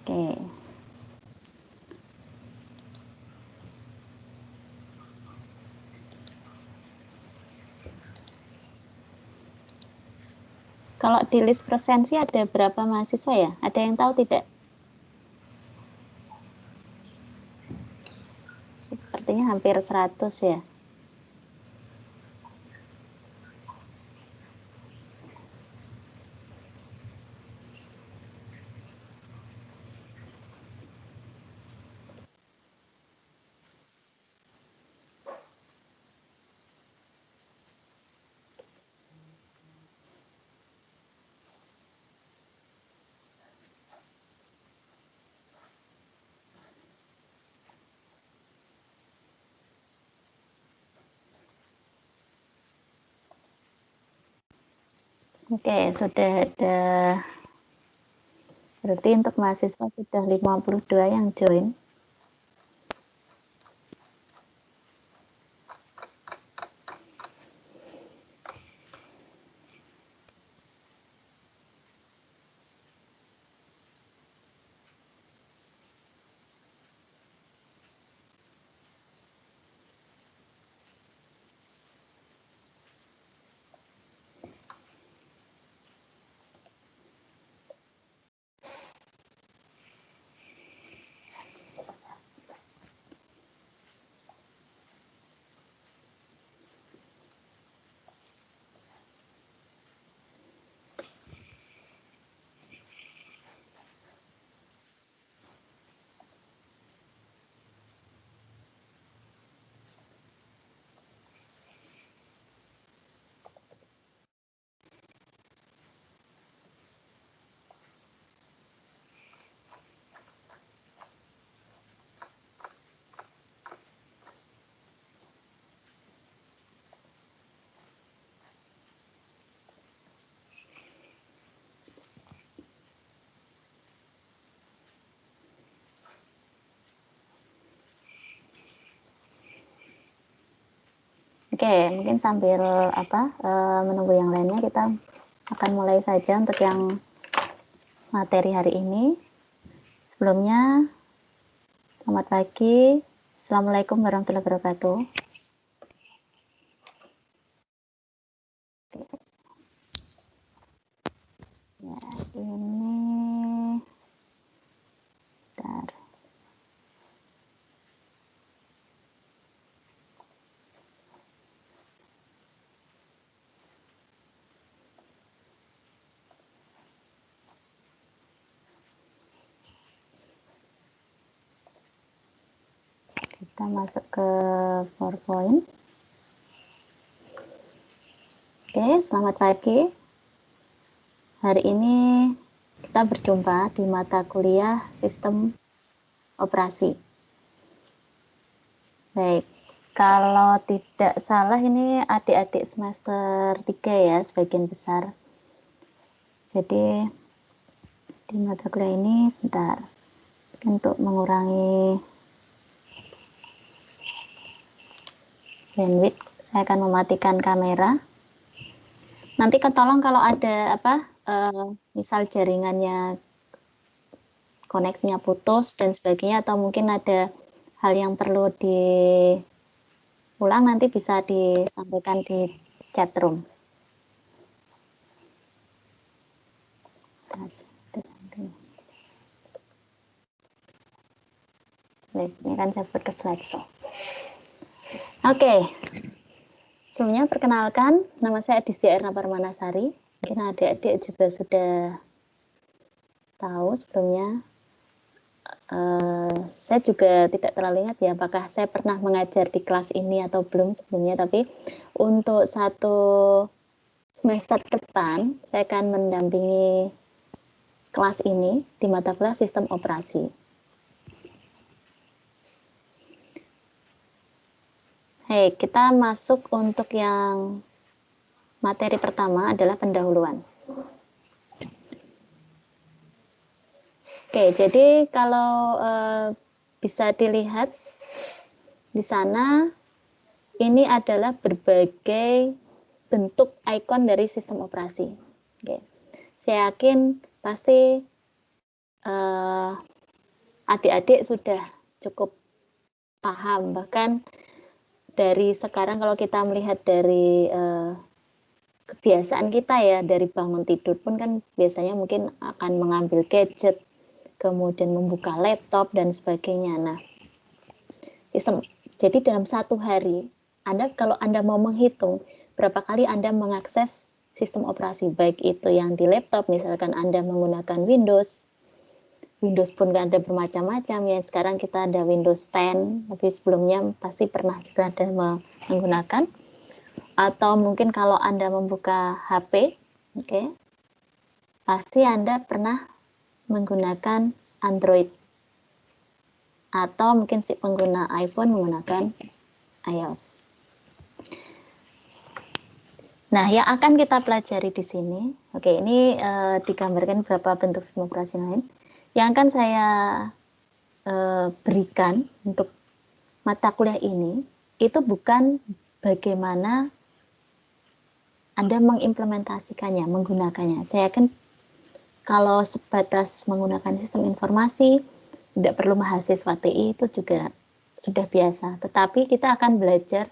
Oke. Kalau di list presensi ada berapa mahasiswa ya? Ada yang tahu tidak? Sepertinya hampir 100 ya. Oke, sudah ada. Berarti untuk mahasiswa sudah 52 yang join. Oke, mungkin sambil menunggu yang lainnya, kita akan mulai saja untuk yang materi hari ini. Sebelumnya, selamat pagi. Assalamualaikum warahmatullahi wabarakatuh. Ya, ini bentar. Kita masuk ke PowerPoint. Oke, selamat pagi. Hari ini kita berjumpa di mata kuliah Sistem Operasi. Baik, kalau tidak salah ini adik-adik semester 3 ya, sebagian besar. Jadi di mata kuliah ini, sebentar, untuk mengurangi bandwidth, saya akan mematikan kamera. Nanti tolong kalau ada misal jaringannya, koneksinya putus dan sebagainya, atau mungkin ada hal yang perlu diulang, nanti bisa disampaikan di chat room. Baik, ini kan saya buat ke slideshow. Oke. Sebelumnya perkenalkan, nama saya Adisya Erna Parmanasari. Mungkin adik-adik juga sudah tahu sebelumnya. Saya juga tidak terlalu ingat ya apakah saya pernah mengajar di kelas ini atau belum sebelumnya, tapi untuk 1 semester depan saya akan mendampingi kelas ini di mata kuliah Sistem Operasi. Hei, kita masuk untuk yang materi pertama adalah pendahuluan. Oke, jadi kalau bisa dilihat di sana, ini adalah berbagai bentuk ikon dari sistem operasi. Oke. Saya yakin pasti adik-adik sudah cukup paham. Bahkan dari sekarang kalau kita melihat dari kebiasaan kita ya, dari bangun tidur pun kan biasanya mungkin akan mengambil gadget, kemudian membuka laptop dan sebagainya. Nah, jadi dalam satu hari, kalau Anda mau menghitung berapa kali Anda mengakses sistem operasi, baik itu yang di laptop, misalkan Anda menggunakan Windows pun kan ada bermacam-macam ya. Sekarang kita ada Windows 10, tapi sebelumnya pasti pernah juga ada menggunakan. Atau mungkin kalau Anda membuka HP, oke, pasti Anda pernah menggunakan Android. Atau mungkin si pengguna iPhone menggunakan iOS. Nah, yang akan kita pelajari di sini, oke, ini digambarkan beberapa bentuk sistem operasi lain. Yang akan saya berikan untuk mata kuliah ini, itu bukan bagaimana Anda mengimplementasikannya, menggunakannya. Saya yakin kalau sebatas menggunakan sistem informasi, tidak perlu mahasiswa TI, itu juga sudah biasa. Tetapi kita akan belajar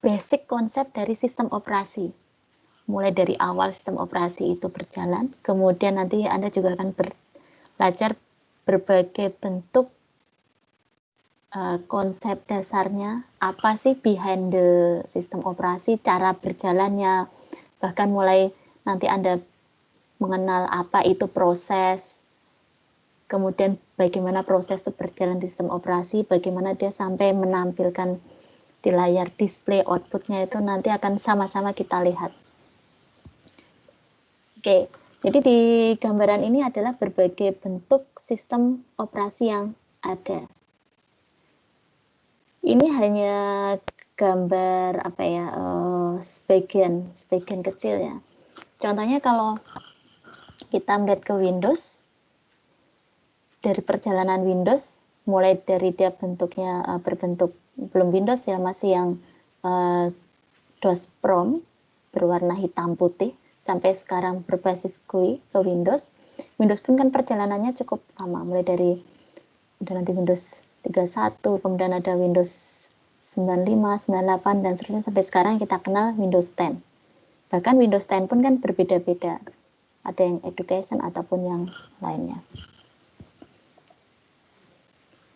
basic konsep dari sistem operasi. Mulai dari awal sistem operasi itu berjalan, kemudian nanti Anda juga akan belajar berbagai bentuk konsep dasarnya, apa sih behind the sistem operasi, cara berjalannya, bahkan mulai nanti Anda mengenal apa itu proses, kemudian bagaimana proses itu berjalan di sistem operasi, bagaimana dia sampai menampilkan di layar display outputnya, itu nanti akan sama-sama kita lihat. Oke, jadi di gambaran ini adalah berbagai bentuk sistem operasi yang ada. Ini hanya gambar apa ya, sebagian kecil ya. Contohnya kalau kita melihat ke Windows, dari perjalanan Windows, mulai dari dia bentuknya berbentuk belum Windows ya, masih yang DOS Prom berwarna hitam putih, sampai sekarang berbasis GUI ke Windows. Windows pun kan perjalanannya cukup lama, mulai dari nanti Windows 31, kemudian ada Windows 95, 98, dan seterusnya sampai sekarang kita kenal Windows 10. Bahkan Windows 10 pun kan berbeda-beda, ada yang education ataupun yang lainnya.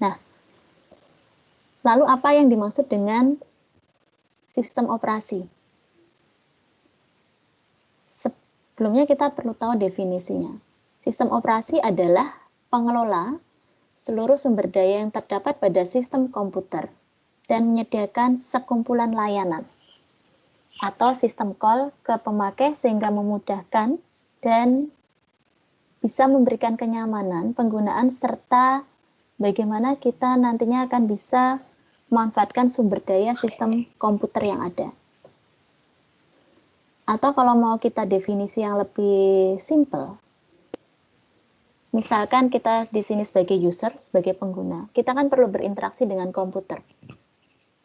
Nah, lalu apa yang dimaksud dengan sistem operasi? Sebelumnya kita perlu tahu definisinya. Sistem operasi adalah pengelola seluruh sumber daya yang terdapat pada sistem komputer dan menyediakan sekumpulan layanan atau sistem call ke pemakai sehingga memudahkan dan bisa memberikan kenyamanan penggunaan serta bagaimana kita nantinya akan bisa memanfaatkan sumber daya sistem komputer yang ada. Atau kalau mau kita definisi yang lebih simple, misalkan kita di sini sebagai user, sebagai pengguna, kita kan perlu berinteraksi dengan komputer,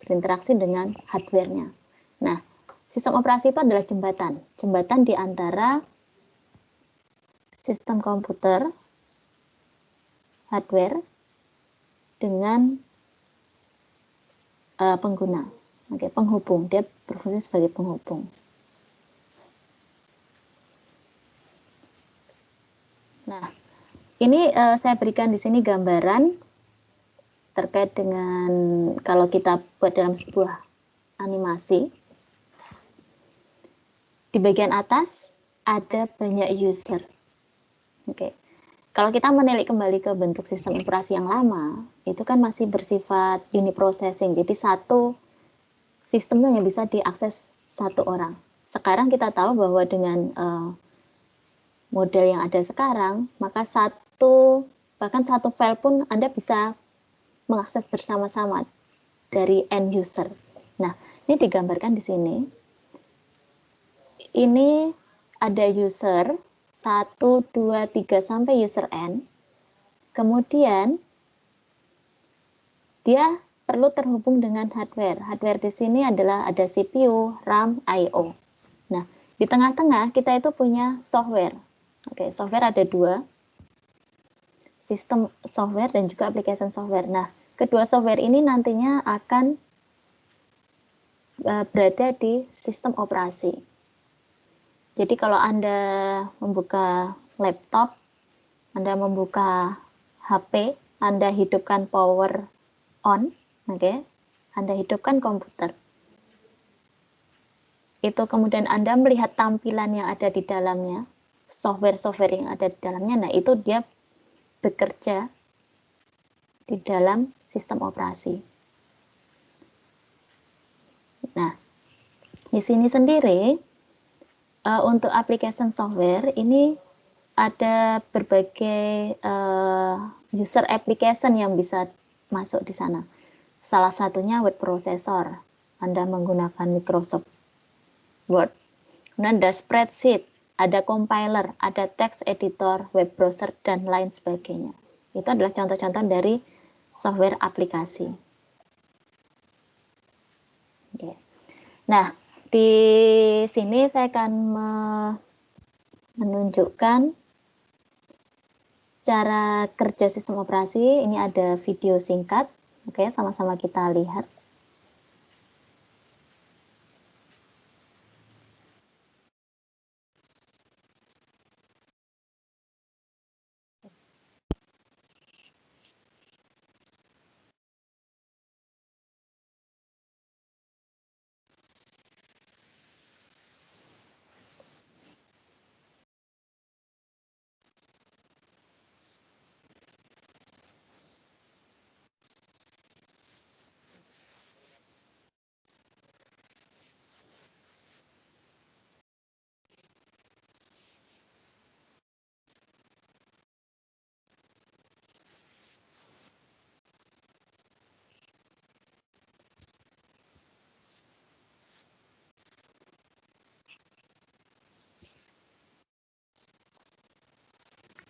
berinteraksi dengan hardware-nya. Nah, sistem operasi itu adalah jembatan di antara sistem komputer, hardware, dengan pengguna. Oke, penghubung, dia berfungsi sebagai penghubung. Nah, ini saya berikan di sini gambaran terkait dengan kalau kita buat dalam sebuah animasi. Di bagian atas ada banyak user. Oke. Kalau kita menilik kembali ke bentuk sistem operasi yang lama, itu kan masih bersifat uniprocessing. Jadi satu sistem yang bisa diakses satu orang. Sekarang kita tahu bahwa dengan model yang ada sekarang, maka bahkan satu file pun Anda bisa mengakses bersama-sama dari end user. Nah, ini digambarkan di sini. Ini ada user 1, 2, 3 sampai user N. Kemudian dia perlu terhubung dengan hardware. Hardware di sini adalah ada CPU, RAM, I/O. Nah, di tengah-tengah kita itu punya software. Oke, software ada dua. sistem software dan juga application software. Nah, kedua software ini nantinya akan berada di sistem operasi. Jadi kalau Anda membuka laptop, Anda membuka HP, Anda hidupkan power on, oke, Anda hidupkan komputer. Itu kemudian Anda melihat tampilan yang ada di dalamnya, software-software yang ada di dalamnya, nah itu dia bekerja di dalam sistem operasi. Nah, di sini sendiri untuk application software ini ada berbagai user application yang bisa masuk di sana. Salah satunya word processor. Anda menggunakan Microsoft Word. Kemudian ada spreadsheet, ada compiler, ada text editor, web browser, dan lain sebagainya. Itu adalah contoh-contoh dari software aplikasi. Okay. Nah, di sini saya akan menunjukkan cara kerja sistem operasi. Ini ada video singkat. Oke, sama-sama kita lihat.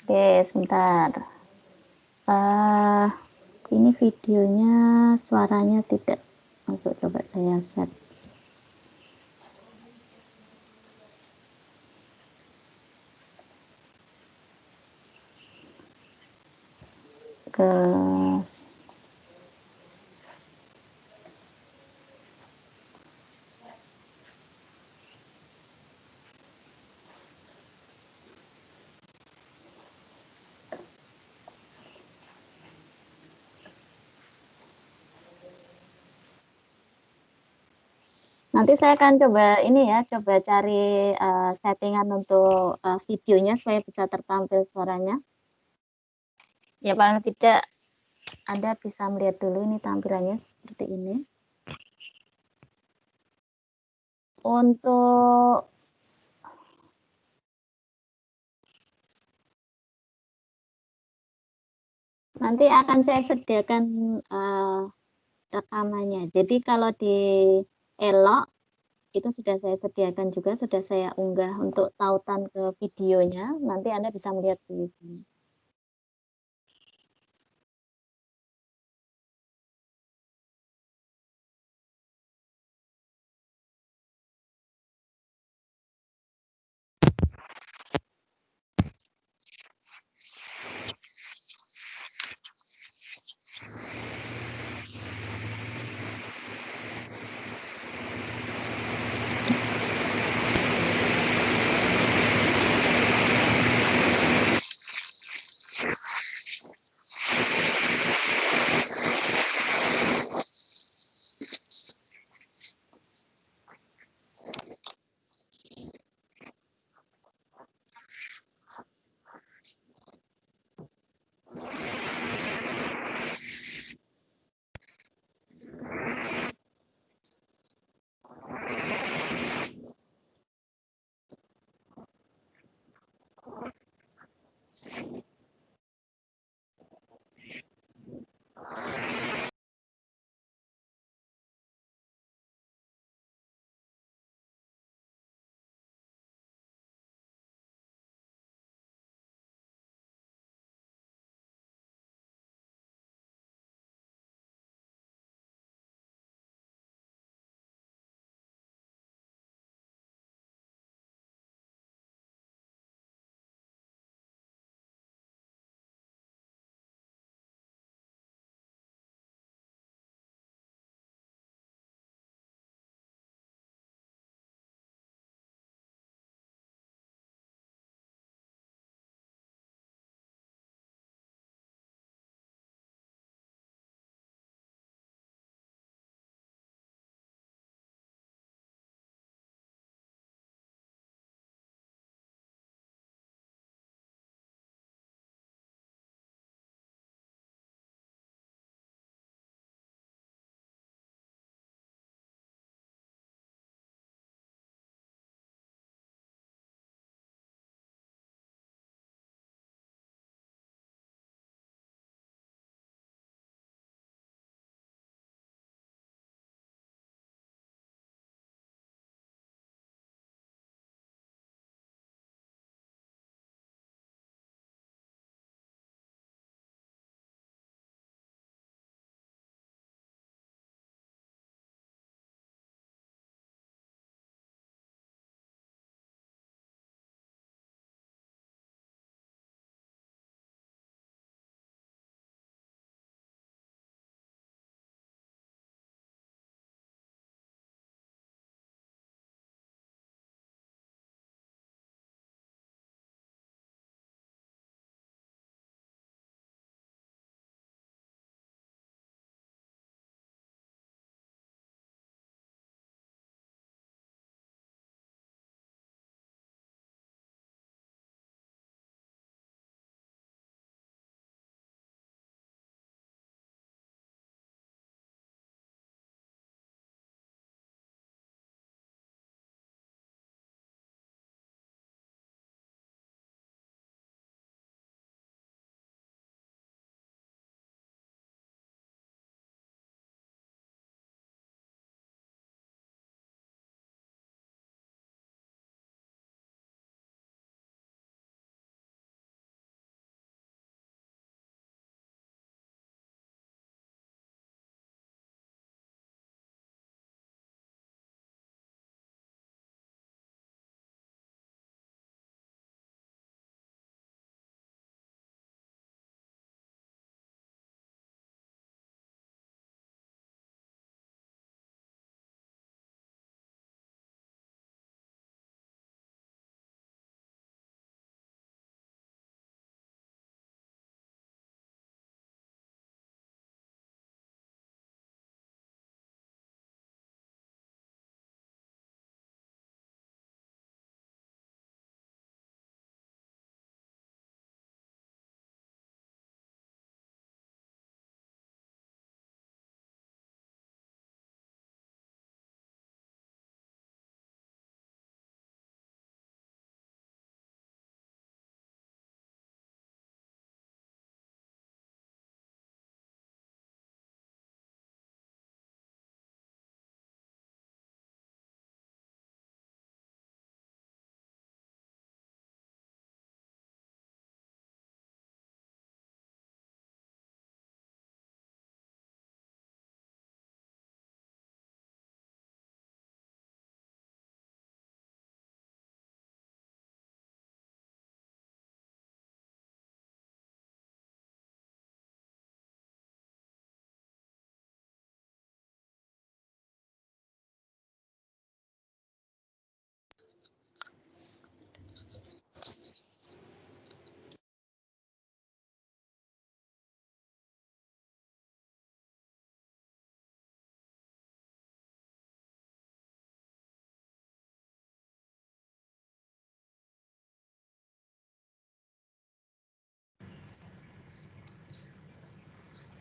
Oke, sebentar. Ini videonya suaranya tidak masuk. Coba saya set. Ke nanti saya akan coba ini ya, coba cari settingan untuk videonya supaya bisa tertampil suaranya. Ya paling tidak Anda bisa melihat dulu ini tampilannya seperti ini. Untuk nanti akan saya sediakan rekamannya. Jadi kalau di Elok itu sudah saya sediakan juga, sudah saya unggah untuk tautan ke videonya. Nanti Anda bisa melihat di sini.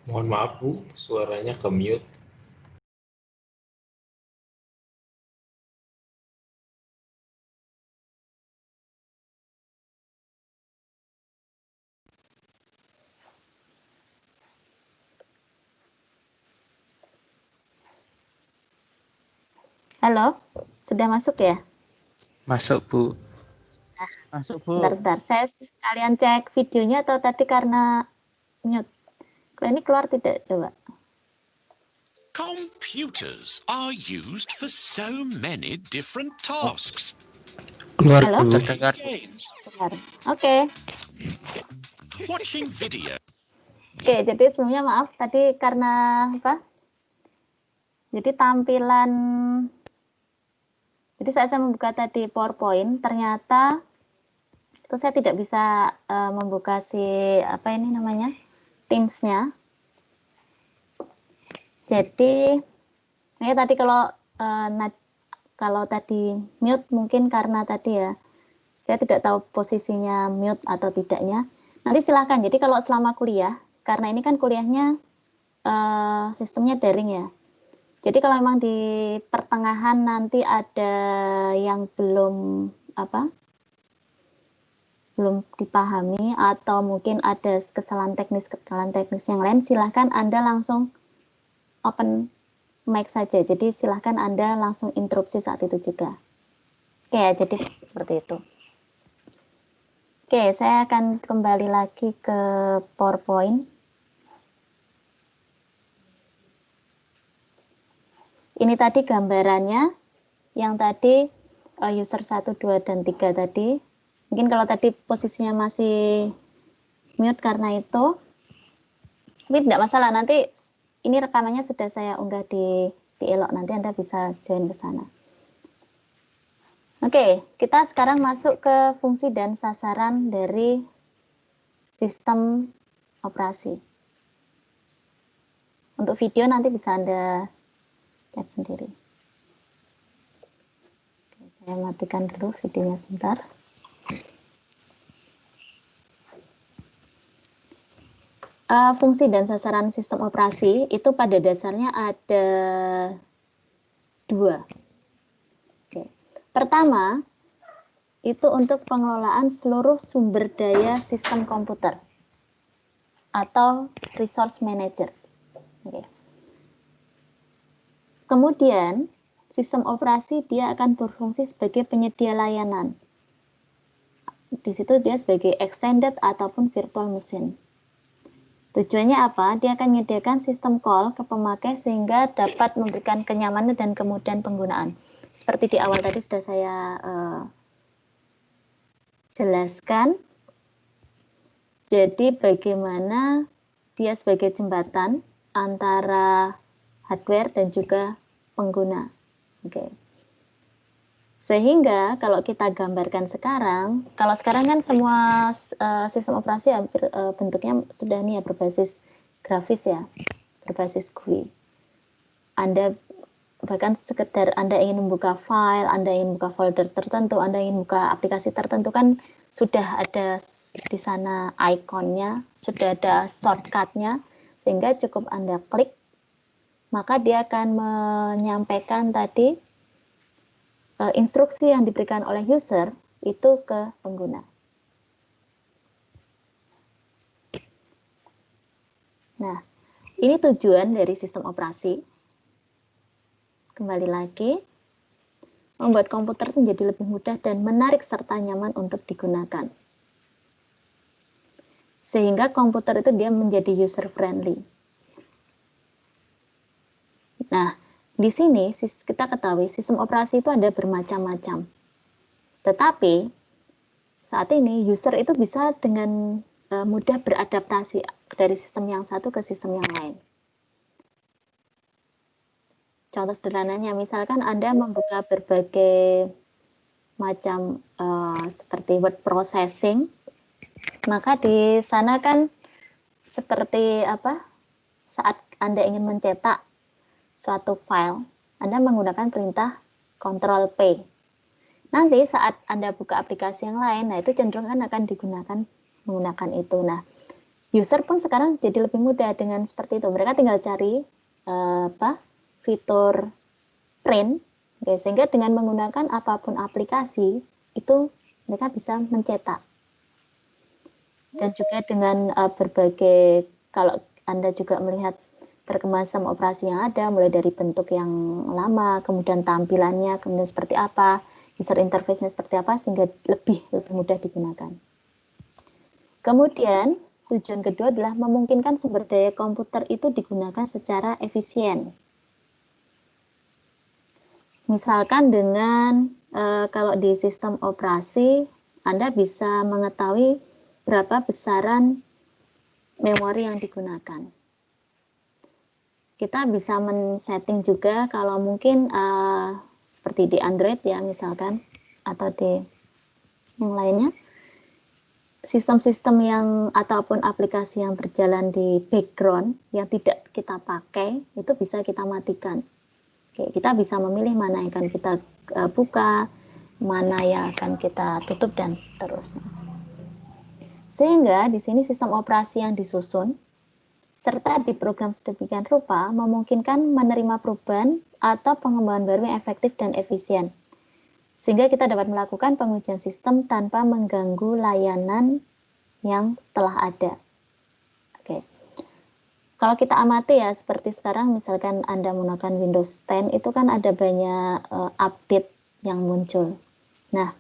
Mohon maaf Bu, suaranya ke mute. Halo, sudah masuk ya? Masuk, Bu. Masuk, Bu. Bentar, saya sekalian cek videonya atau tadi karena mute. Kalau ini keluar tidak, coba. Computers are used for so many different tasks. Keluar, Halo? Bu. Playing games, Benar. Oke. watching video, Oke, jadi sebelumnya maaf tadi karena apa? Jadi tampilan, jadi saat saya membuka tadi PowerPoint, ternyata itu saya tidak bisa membuka si apa ini namanya Teams-nya. Jadi ini tadi kalau tadi mute mungkin karena tadi ya saya tidak tahu posisinya mute atau tidaknya. Nanti silahkan. Jadi kalau selama kuliah, karena ini kan kuliahnya sistemnya daring ya. Jadi kalau memang di pertengahan nanti ada yang belum dipahami atau mungkin ada kesalahan teknis yang lain, silahkan Anda langsung open mic saja. Jadi silahkan Anda langsung interupsi saat itu juga. Oke, jadi seperti itu. Oke, saya akan kembali lagi ke PowerPoint. Ini tadi gambarannya, yang tadi user 1, 2, dan 3 tadi. Mungkin kalau tadi posisinya masih mute karena itu, tapi tidak masalah, nanti ini rekamannya sudah saya unggah di Elok, nanti Anda bisa join ke sana. Oke, kita sekarang masuk ke fungsi dan sasaran dari sistem operasi. Untuk video nanti bisa Anda lihat sendiri. Oke, saya matikan dulu videonya sebentar. Fungsi dan sasaran sistem operasi itu pada dasarnya ada 2. Oke. Pertama, itu untuk pengelolaan seluruh sumber daya sistem komputer atau resource manager. Oke. Kemudian, sistem operasi dia akan berfungsi sebagai penyedia layanan. Di situ dia sebagai extended ataupun virtual machine. Tujuannya apa? Dia akan menyediakan sistem call ke pemakai sehingga dapat memberikan kenyamanan dan kemudahan penggunaan. Seperti di awal tadi sudah saya jelaskan. Jadi bagaimana dia sebagai jembatan antara hardware dan juga pengguna. Oke. Sehingga kalau kita gambarkan sekarang, kalau sekarang kan semua sistem operasi hampir bentuknya sudah nih ya berbasis grafis ya, berbasis GUI. Anda bahkan sekedar Anda ingin membuka file, Anda ingin membuka folder tertentu, Anda ingin membuka aplikasi tertentu kan sudah ada di sana ikonnya, sudah ada shortcut-nya, sehingga cukup Anda klik, maka dia akan menyampaikan tadi instruksi yang diberikan oleh user itu ke pengguna. Nah, ini tujuan dari sistem operasi. Kembali lagi, membuat komputer itu menjadi lebih mudah dan menarik serta nyaman untuk digunakan. Sehingga komputer itu dia menjadi user friendly. Nah, di sini kita ketahui sistem operasi itu ada bermacam-macam. Tetapi saat ini user itu bisa dengan mudah beradaptasi dari sistem yang satu ke sistem yang lain. Contoh sederhananya, misalkan Anda membuka berbagai macam seperti word processing, maka di sana kan seperti apa? Saat Anda ingin mencetak suatu file, Anda menggunakan perintah Ctrl+P. Nanti saat Anda buka aplikasi yang lain, nah itu cenderung kan akan digunakan menggunakan itu. Nah, user pun sekarang jadi lebih mudah dengan seperti itu. Mereka tinggal cari fitur print, sehingga dengan menggunakan apapun aplikasi itu mereka bisa mencetak. Dan juga dengan berbagai, kalau Anda juga melihat perkembangan sistem operasi yang ada, mulai dari bentuk yang lama, kemudian tampilannya, kemudian seperti apa, user interface-nya seperti apa, sehingga lebih mudah digunakan. Kemudian tujuan kedua adalah memungkinkan sumber daya komputer itu digunakan secara efisien. Misalkan dengan kalau di sistem operasi, Anda bisa mengetahui berapa besaran memori yang digunakan. Kita bisa men-setting juga kalau mungkin seperti di Android ya misalkan, atau di yang lainnya, sistem-sistem yang ataupun aplikasi yang berjalan di background yang tidak kita pakai itu bisa kita matikan. Oke, kita bisa memilih mana yang akan kita buka, mana yang akan kita tutup dan seterusnya. Sehingga di sini sistem operasi yang disusun serta diprogram sedemikian rupa memungkinkan menerima perubahan atau pengembangan baru yang efektif dan efisien. Sehingga kita dapat melakukan pengujian sistem tanpa mengganggu layanan yang telah ada. Oke. Kalau kita amati ya, seperti sekarang misalkan Anda menggunakan Windows 10, itu kan ada banyak update yang muncul. Nah,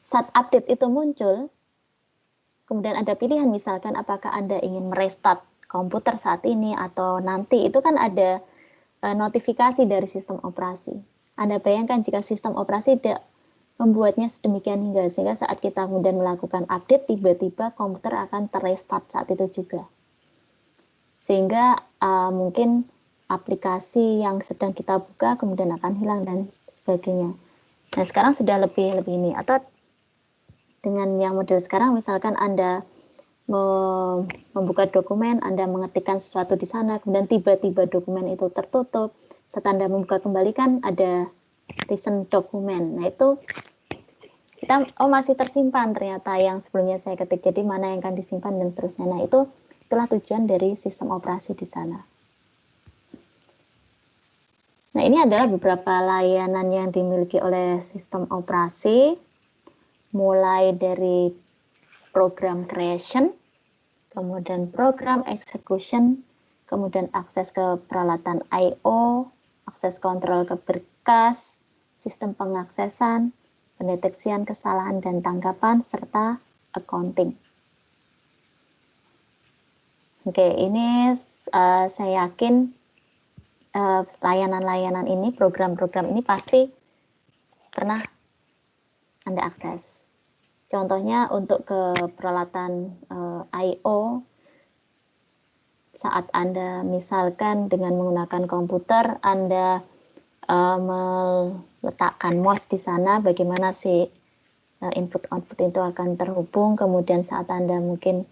saat update itu muncul, kemudian ada pilihan misalkan apakah Anda ingin merestart komputer saat ini atau nanti, itu kan ada notifikasi dari sistem operasi. Anda bayangkan jika sistem operasi tidak membuatnya sedemikian hingga sehingga saat kita kemudian melakukan update, tiba-tiba komputer akan terrestart saat itu juga. Sehingga mungkin aplikasi yang sedang kita buka kemudian akan hilang dan sebagainya. Nah, sekarang sudah lebih ini, atau dengan yang model sekarang misalkan Anda membuka dokumen, Anda mengetikkan sesuatu di sana, kemudian tiba-tiba dokumen itu tertutup, saat Anda membuka kembali kan ada recent dokumen. Nah, itu kita masih tersimpan ternyata yang sebelumnya saya ketik, jadi mana yang akan disimpan dan seterusnya. Nah, itulah tujuan dari sistem operasi di sana. Nah, ini adalah beberapa layanan yang dimiliki oleh sistem operasi, mulai dari program creation, kemudian program execution, kemudian akses ke peralatan I/O, akses kontrol ke berkas, sistem pengaksesan, pendeteksian kesalahan dan tanggapan, serta accounting. Oke, ini saya yakin layanan-layanan ini, program-program ini pasti pernah Anda akses. Contohnya untuk ke peralatan I/O, saat Anda misalkan dengan menggunakan komputer, Anda meletakkan mouse di sana, bagaimana si input-output itu akan terhubung, kemudian saat Anda mungkin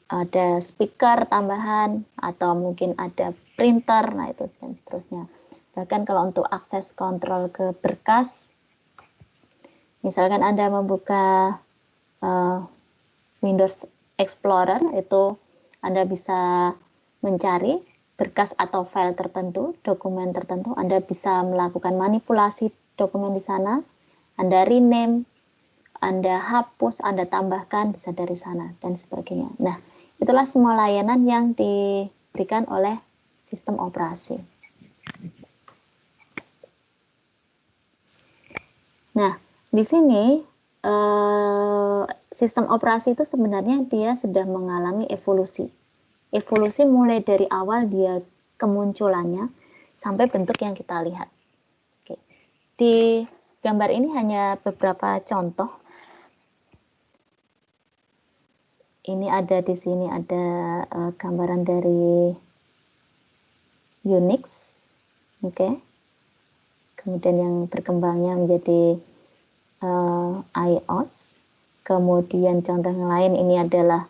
ada speaker tambahan, atau mungkin ada printer, nah itu dan seterusnya. Bahkan kalau untuk akses kontrol ke berkas, misalkan Anda membuka Windows Explorer, itu Anda bisa mencari berkas atau file tertentu, dokumen tertentu, Anda bisa melakukan manipulasi dokumen di sana, Anda rename, Anda hapus, Anda tambahkan, bisa dari sana, dan sebagainya. Nah, itulah semua layanan yang diberikan oleh sistem operasi. Nah, di sini sistem operasi itu sebenarnya dia sudah mengalami evolusi. Evolusi mulai dari awal dia kemunculannya sampai bentuk yang kita lihat. Oke. Di gambar ini hanya beberapa contoh. Ini ada di sini ada gambaran dari Unix, oke. Kemudian yang berkembangnya menjadi iOS. Kemudian contoh yang lain ini adalah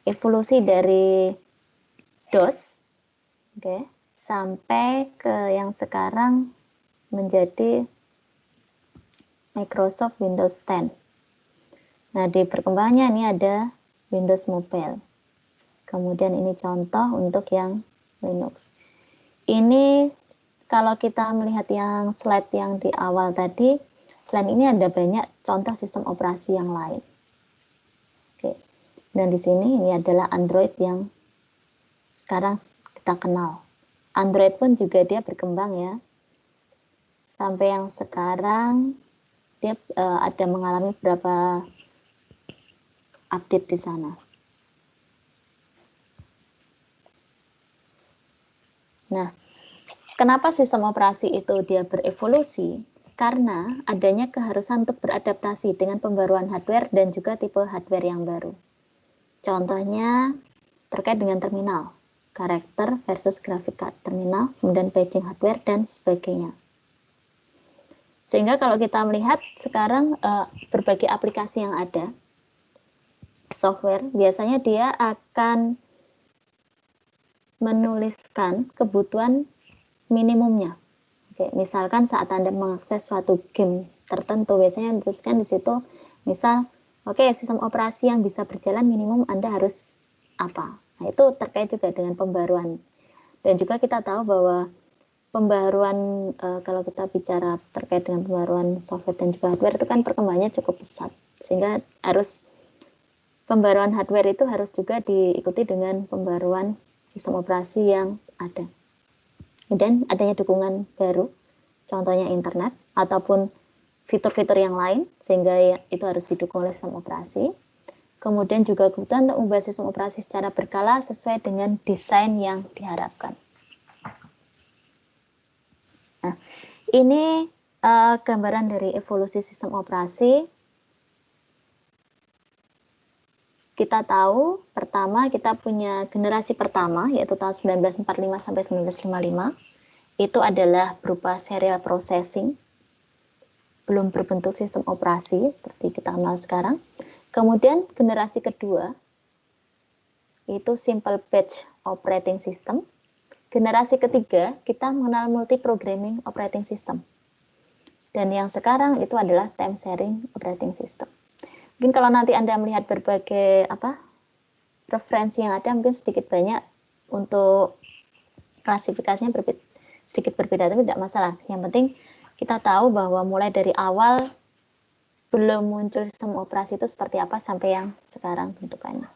evolusi dari DOS, oke, sampai ke yang sekarang menjadi Microsoft Windows 10. Nah, di perkembangannya ini ada Windows Mobile. Kemudian ini contoh untuk yang Linux. Ini kalau kita melihat yang slide yang di awal tadi, selain ini ada banyak contoh sistem operasi yang lain. Oke. Dan di sini ini adalah Android yang sekarang kita kenal. Android pun juga dia berkembang ya. Sampai yang sekarang dia ada mengalami beberapa update di sana. Nah, kenapa sistem operasi itu dia berevolusi? Karena adanya keharusan untuk beradaptasi dengan pembaruan hardware dan juga tipe hardware yang baru. Contohnya terkait dengan terminal, karakter versus grafik card terminal, kemudian paging hardware, dan sebagainya. Sehingga kalau kita melihat sekarang berbagai aplikasi yang ada, software, biasanya dia akan menuliskan kebutuhan minimumnya. Oke, misalkan saat Anda mengakses suatu game tertentu, biasanya dituliskan di situ, misal, oke, sistem operasi yang bisa berjalan minimum Anda harus apa. Nah, itu terkait juga dengan pembaruan. Dan juga kita tahu bahwa pembaruan, kalau kita bicara terkait dengan pembaruan software dan juga hardware, itu kan perkembangannya cukup pesat. Sehingga pembaruan hardware itu harus juga diikuti dengan pembaruan sistem operasi yang ada. Dan adanya dukungan baru, contohnya internet, ataupun fitur-fitur yang lain, sehingga itu harus didukung oleh sistem operasi. Kemudian juga kebutuhan untuk mengubah sistem operasi secara berkala sesuai dengan desain yang diharapkan. Nah, ini gambaran dari evolusi sistem operasi. Kita tahu, pertama kita punya generasi pertama, yaitu tahun 1945 sampai 1955. Itu adalah berupa serial processing, belum berbentuk sistem operasi, seperti kita kenal sekarang. Kemudian generasi kedua, itu simple batch operating system. Generasi ketiga, kita mengenal multi-programming operating system. Dan yang sekarang itu adalah time sharing operating system. Mungkin kalau nanti Anda melihat berbagai referensi yang ada, mungkin sedikit banyak untuk klasifikasinya sedikit berbeda, tapi tidak masalah. Yang penting kita tahu bahwa mulai dari awal belum muncul sistem operasi itu seperti apa sampai yang sekarang bentukannya.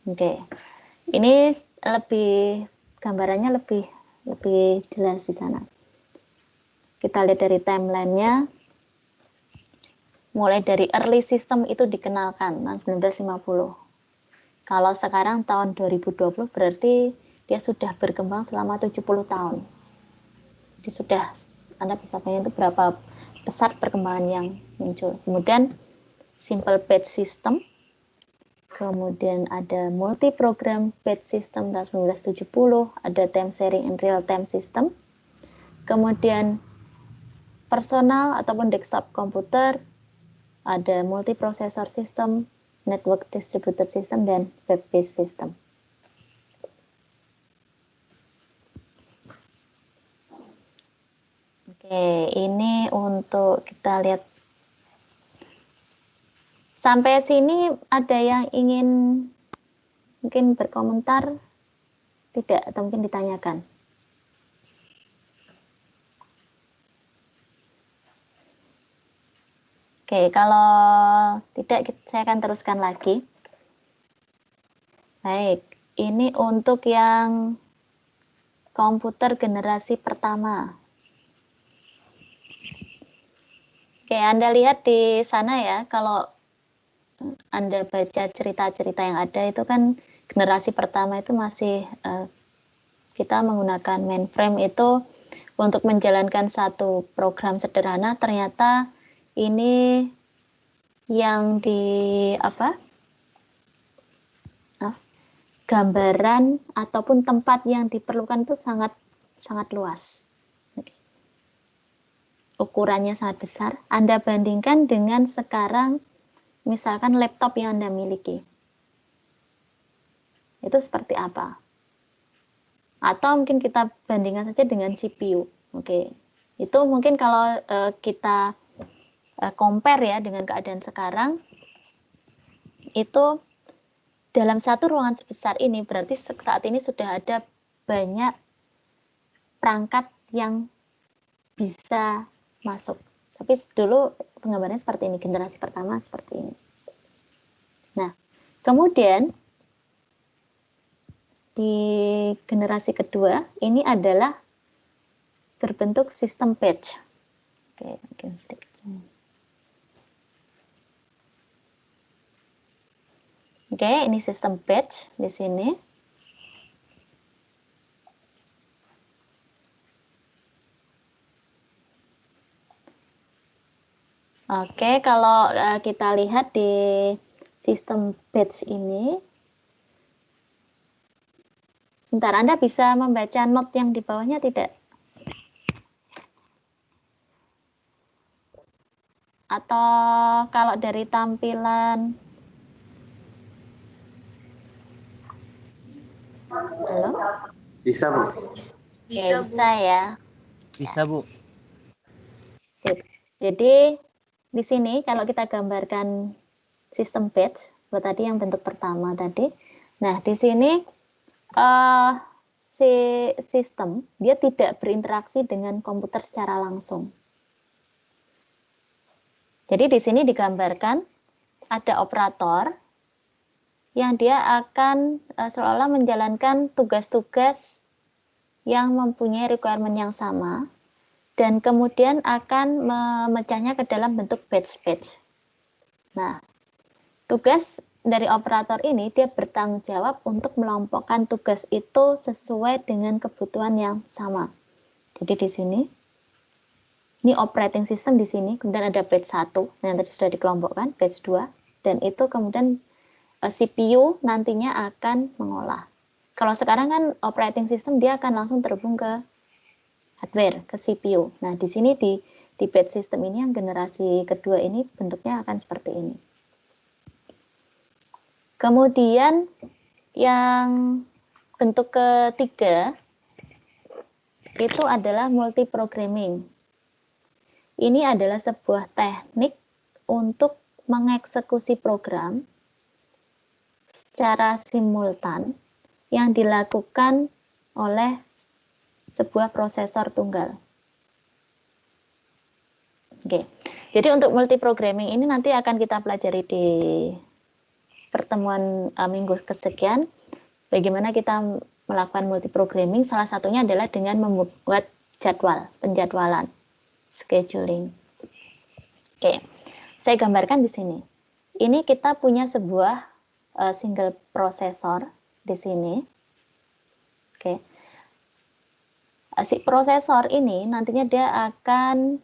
Oke, ini gambarannya lebih jelas di sana. Kita lihat dari timelinenya. Mulai dari early system itu dikenalkan tahun 1950. Kalau sekarang tahun 2020 berarti dia sudah berkembang selama 70 tahun. Jadi sudah, Anda bisa bayangkan itu berapa pesat perkembangan yang muncul. Kemudian simple batch system, kemudian ada multi-program batch system tahun 1970, ada time sharing and real-time system, kemudian personal ataupun desktop komputer, ada multiprocessor system, network distributed system, dan web-based system. Oke, ini untuk kita lihat. Sampai sini ada yang ingin mungkin berkomentar? Tidak, atau mungkin ditanyakan? Oke, kalau tidak, saya akan teruskan lagi. Baik, ini untuk yang komputer generasi pertama. Oke, Anda lihat di sana ya, kalau Anda baca cerita-cerita yang ada itu kan generasi pertama itu masih kita menggunakan mainframe itu untuk menjalankan satu program sederhana, ternyata ini yang gambaran ataupun tempat yang diperlukan itu sangat luas. Ukurannya sangat besar. Anda bandingkan dengan sekarang misalkan laptop yang Anda miliki. Itu seperti apa? Atau mungkin kita bandingkan saja dengan CPU. Oke. Itu mungkin kalau kita compare ya dengan keadaan sekarang, itu dalam satu ruangan sebesar ini berarti saat ini sudah ada banyak perangkat yang bisa masuk. Tapi dulu penggambarannya seperti ini, generasi pertama seperti ini. Nah, kemudian di generasi kedua ini adalah berbentuk sistem batch. Oke, mungkin sedikit. Oke, ini sistem batch di sini. Oke, kalau kita lihat di sistem batch ini, sebentar, Anda bisa membaca note yang di bawahnya tidak? Atau kalau dari tampilan, halo? Bisa, Bu. Bisa, Bu. Ya. Bisa, Bu. Sip. Jadi di sini kalau kita gambarkan sistem batch, buat tadi yang bentuk pertama tadi. Nah, di sini si sistem dia tidak berinteraksi dengan komputer secara langsung. Jadi di sini digambarkan ada operator yang dia akan seolah-olah menjalankan tugas-tugas yang mempunyai requirement yang sama dan kemudian akan memecahnya ke dalam bentuk batch-batch. Nah, tugas dari operator ini dia bertanggung jawab untuk melompokkan tugas itu sesuai dengan kebutuhan yang sama. Jadi di sini ini operating system di sini, kemudian ada batch 1 yang tadi sudah dikelompokkan, batch 2, dan itu kemudian CPU nantinya akan mengolah. Kalau sekarang kan operating system dia akan langsung terhubung ke hardware, ke CPU. Nah, di sini di batch system ini yang generasi kedua ini bentuknya akan seperti ini. Kemudian yang bentuk ketiga itu adalah multiprogramming. Ini adalah sebuah teknik untuk mengeksekusi program secara simultan yang dilakukan oleh sebuah prosesor tunggal. Oke. Jadi untuk multiprogramming ini nanti akan kita pelajari di pertemuan minggu kesekian. Bagaimana kita melakukan multiprogramming, salah satunya adalah dengan membuat jadwal, penjadwalan. Scheduling. Oke, saya gambarkan di sini. Ini kita punya sebuah single prosesor di sini. Oke, si prosesor ini nantinya dia akan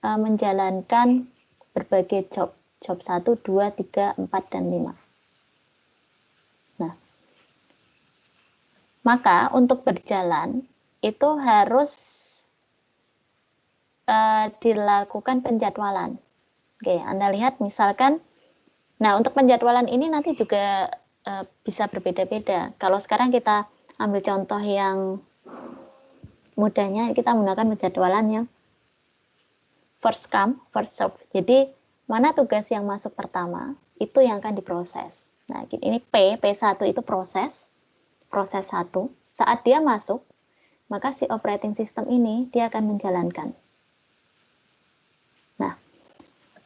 menjalankan berbagai job 1, 2, 3, 4, dan 5. Nah, maka untuk berjalan itu harus dilakukan penjadwalan. Oke, Anda lihat misalkan, nah untuk penjadwalan ini nanti juga bisa berbeda-beda. Kalau sekarang kita ambil contoh yang mudahnya, kita menggunakan penjadwalan yang first come, first serve. Jadi, mana tugas yang masuk pertama, itu yang akan diproses. Nah, ini P1 itu proses 1. Saat dia masuk, maka si operating system ini, dia akan menjalankan. Nah,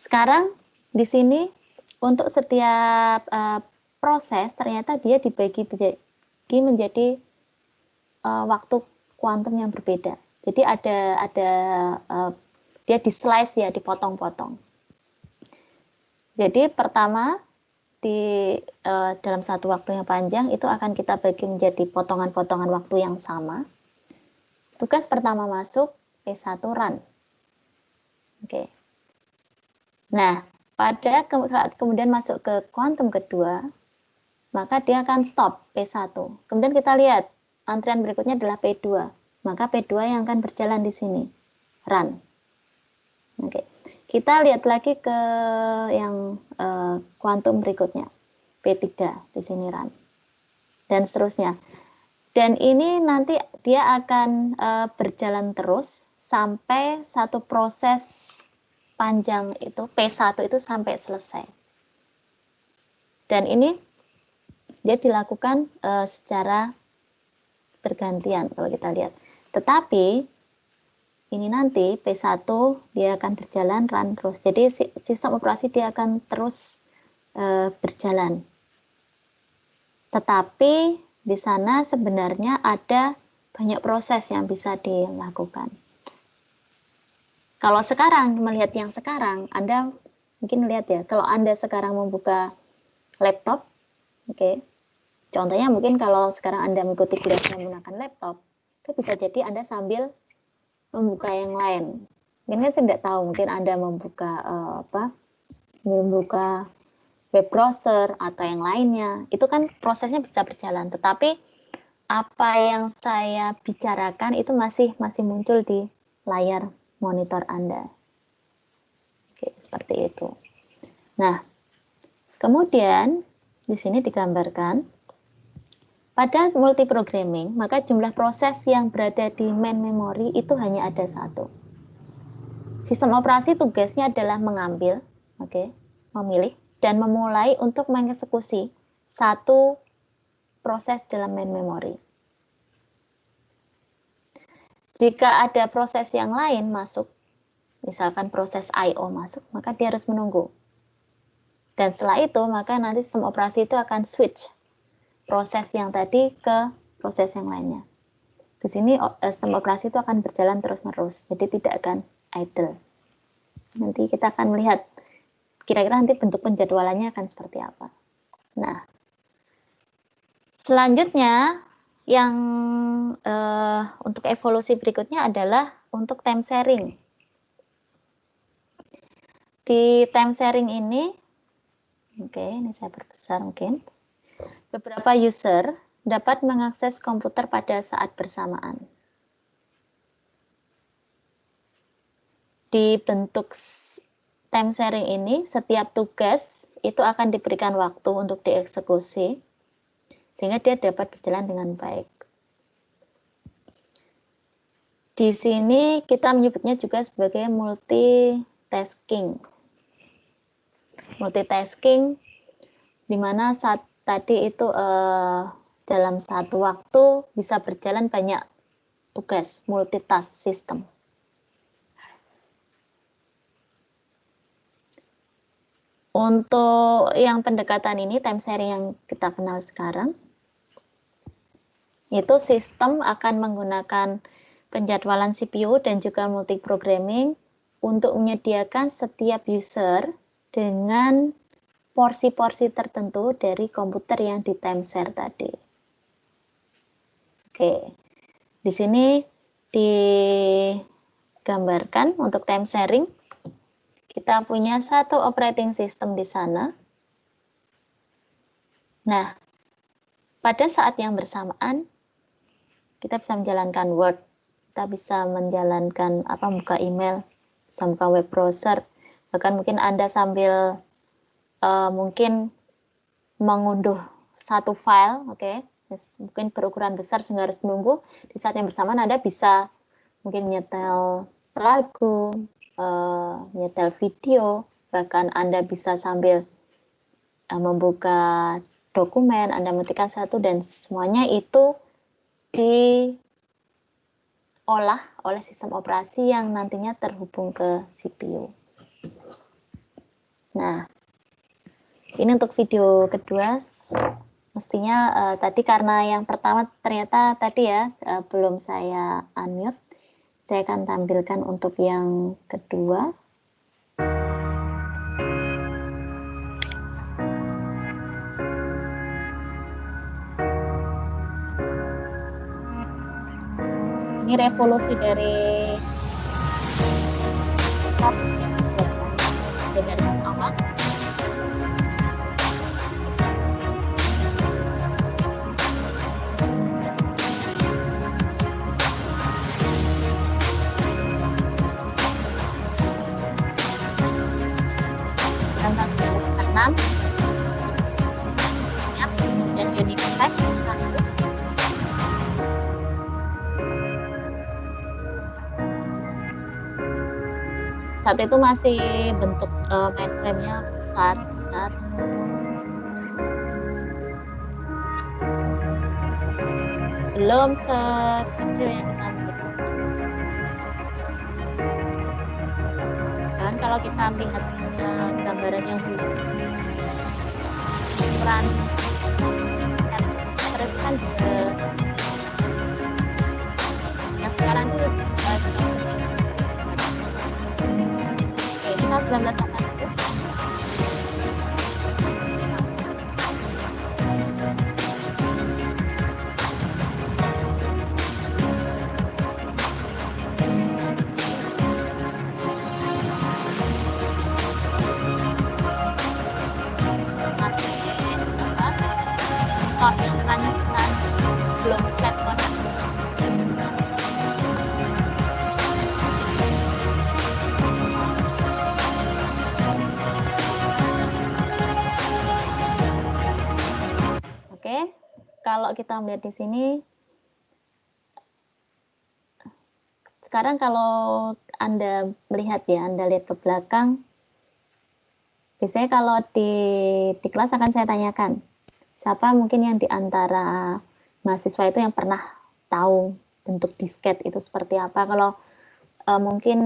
sekarang di sini untuk setiap proses ternyata dia dibagi menjadi waktu kuantum yang berbeda. Jadi ada dia di slice ya, dipotong-potong. Jadi pertama dalam satu waktu yang panjang itu akan kita bagi menjadi potongan-potongan waktu yang sama. Tugas pertama masuk P1 run. Oke. Nah, pada kemudian masuk ke kuantum kedua, maka dia akan stop P1. Kemudian kita lihat antrian berikutnya adalah P2. Maka P2 yang akan berjalan di sini. Run. Oke. Kita lihat lagi ke yang kuantum berikutnya. P3 di sini run. Dan seterusnya. Dan ini nanti dia akan berjalan terus sampai satu proses panjang itu P1 itu sampai selesai. Dan ini dia dilakukan secara bergantian kalau kita lihat. Tetapi ini nanti P1 dia akan berjalan run terus. Jadi sistem operasi dia akan terus berjalan. Tetapi di sana sebenarnya ada banyak proses yang bisa dilakukan. Kalau sekarang, melihat yang sekarang, Anda mungkin lihat ya, kalau Anda sekarang membuka laptop, oke, contohnya mungkin kalau sekarang Anda mengikuti kelas menggunakan laptop, itu bisa jadi Anda sambil membuka yang lain. Mungkin kan saya tidak tahu, mungkin Anda membuka web browser atau yang lainnya, itu kan prosesnya bisa berjalan. Tetapi apa yang saya bicarakan itu masih muncul di layar monitor Anda. Oke, seperti itu. Nah, kemudian di sini digambarkan pada multiprogramming, maka jumlah proses yang berada di main memory itu hanya ada satu. Sistem operasi tugasnya adalah mengambil, memilih, dan memulai untuk mengeksekusi satu proses dalam main memory. Jika ada proses yang lain masuk, misalkan proses I/O masuk, maka dia harus menunggu. Dan setelah itu, maka nanti sistem operasi itu akan switch proses yang tadi ke proses yang lainnya. Di sini sistem operasi itu akan berjalan terus-menerus, jadi tidak akan idle. Nanti kita akan melihat kira-kira nanti bentuk penjadwalannya akan seperti apa. Nah, selanjutnya yang untuk evolusi berikutnya adalah untuk time sharing. Di time sharing ini, ini saya perbesar mungkin, beberapa user dapat mengakses komputer pada saat bersamaan. Di bentuk time sharing ini, setiap tugas itu akan diberikan waktu untuk dieksekusi, sehingga dia dapat berjalan dengan baik. Di sini kita menyebutnya juga sebagai multitasking. Multitasking, di mana saat tadi itu dalam satu waktu bisa berjalan banyak tugas, multitask system. Untuk yang pendekatan ini, time sharing yang kita kenal sekarang, itu sistem akan menggunakan penjadwalan CPU dan juga multiprogramming untuk menyediakan setiap user dengan porsi-porsi tertentu dari komputer yang di time share tadi. Oke, di sini digambarkan untuk time sharing, kita punya satu operating system di sana. Nah, pada saat yang bersamaan, kita bisa menjalankan Word, kita bisa menjalankan buka email, bisa buka web browser, bahkan mungkin Anda sambil mungkin mengunduh satu file, mungkin berukuran besar sehingga harus menunggu. Di saat yang bersamaan Anda bisa mungkin nyetel lagu, nyetel video, bahkan Anda bisa sambil membuka dokumen, Anda mengetikkan satu, dan semuanya itu diolah oleh sistem operasi yang nantinya terhubung ke CPU. Nah, ini untuk video kedua. Mestinya tadi karena yang pertama ternyata tadi ya belum saya unmute, saya akan tampilkan untuk yang kedua. Ini revolusi dari dengan awal. Dan jadi effect saat itu masih bentuk mainframe-nya besar. belum sekecil yang kita lihat. Dan kalau kita lihat gambaran yang dulu, ukuran set kan yang sekarang itu ini tahun 1980. Yang tanya kita belum flat warna. Oke, kalau kita melihat di sini, sekarang kalau Anda melihat ya, Anda lihat ke belakang, biasanya kalau di kelas akan saya tanyakan, siapa mungkin yang di antara mahasiswa itu yang pernah tahu bentuk disket itu seperti apa? Kalau mungkin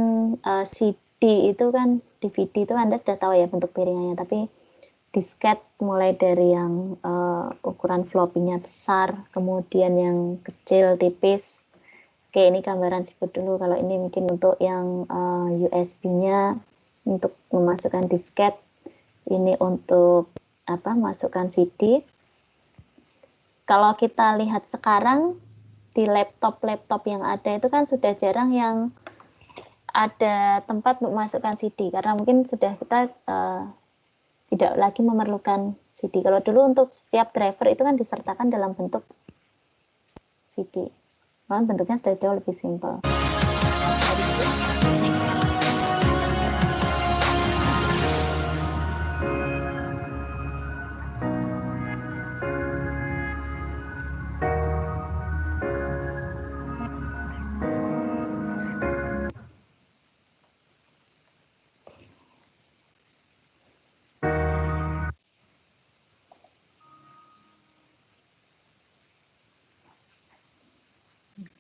CD itu kan, DVD itu Anda sudah tahu ya bentuk piringannya, tapi disket mulai dari yang ukuran floppy-nya besar, kemudian yang kecil, tipis. Oke, ini gambaran sebut dulu. Kalau ini mungkin untuk yang USB-nya untuk memasukkan disket, ini untuk masukkan CD. Kalau kita lihat sekarang di laptop-laptop yang ada itu kan sudah jarang yang ada tempat untuk memasukkan CD karena mungkin sudah kita tidak lagi memerlukan CD. Kalau dulu untuk setiap driver itu kan disertakan dalam bentuk CD. Malah bentuknya sudah jauh lebih simpel.